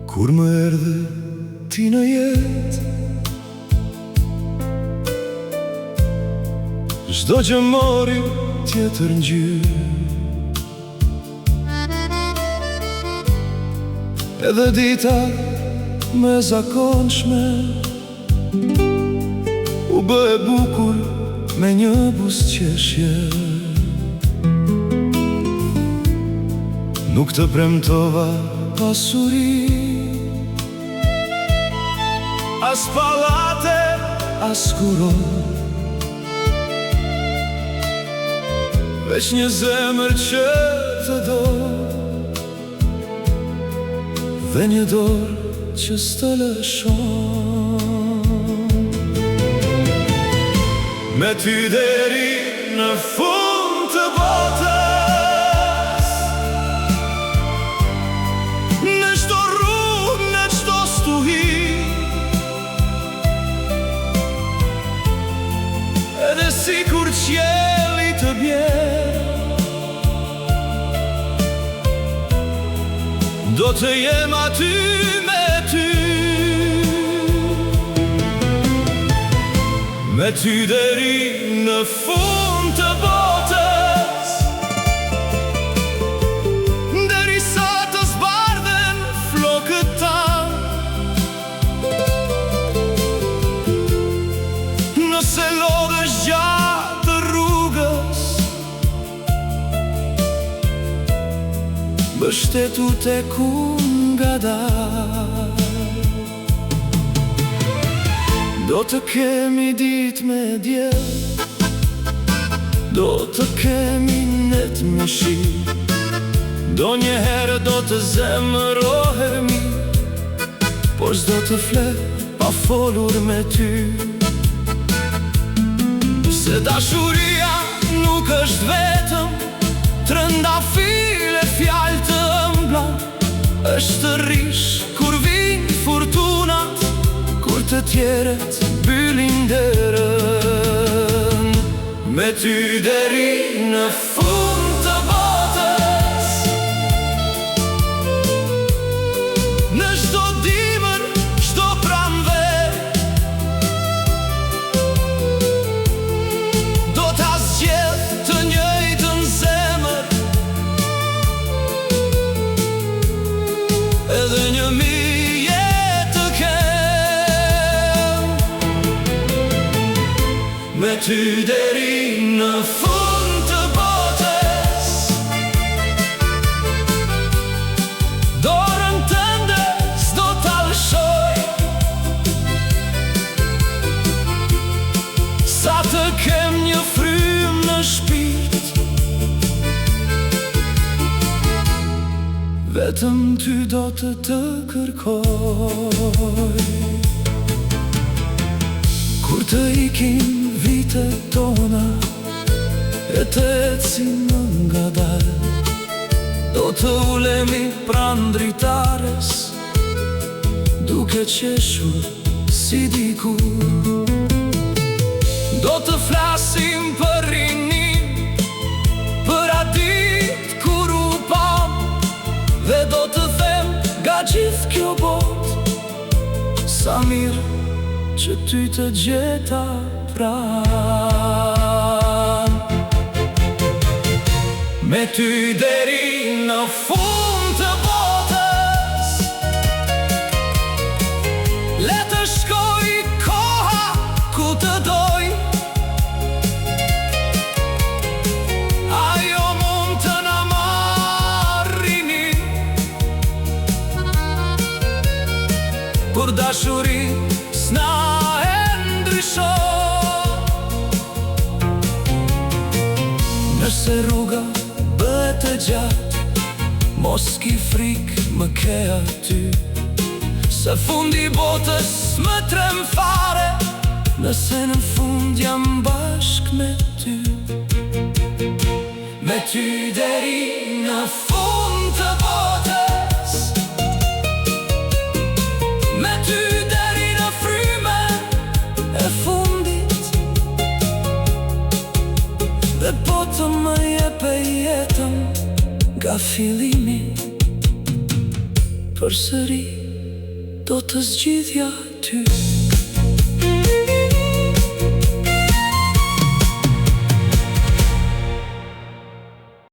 Kur më erdhe ti në jetë, çdo gjë mori tjetër ngjyrë. Edhe dita me zakonshme u bë e bukur me një buzëqeshje. Nuk të premtova pasuri, as pallate, as kuro, veç një zemër që të do, dhe një dorë që s'të lëshon. Me ty deri në fund të botës, në çdo rrugë, në çdo stuhi, edhe sikur qielli të bjerë, do të jem aty me ty. Me ty deri në fund të botës, derisa të zbardhen flokët tanë. Nëse lodhesh gjatë rrugës, mbështetu tek unë ngadalë. Do të kemi ditë me diell, do të kemi net me shi, do njëherë do të zemërohemi, por s'do të flet pa folur me ty. Se dashuria nuk është vetëm trëndafil e fjalë të ëmbla, është rish kur vinë furtunat, kur të tjerët mbylin derën. Me ty deri në fund të botës, në çdo dimër, çdo pranverë, do ta zgjedh të njëjtën zemër, edhe një me ty deri në fund të botës. Dorën tënde s'do ta lëshoj, sa të kem një frymë në shpirt, vetëm ty do të kërkoj. Kur të ikin vitet tona, e të ecim ngadalë, do të ulemi pranë dritares, duke qeshur si dikur. Do të flasim për rinim, për atë ditë kur u pam, dhe do të them nga gjithë kjo botë, sa mirë që ty të gjeta pranë. Me ty deri në fund të botës, le të shkoj koha ku të doj, ajo mund të na marrini, kur dashuri s'na nëse rruga bëhet e gjatë, mos ki frikë më ke aty, se fundi botës më trem fare, nëse në fund jam bashk me ty. Me ty deri në fund të botës, me ty deri në frymen e fundit, dhe po të më jepe jetën nga fillimi përsëri. do të zgjidhja ty.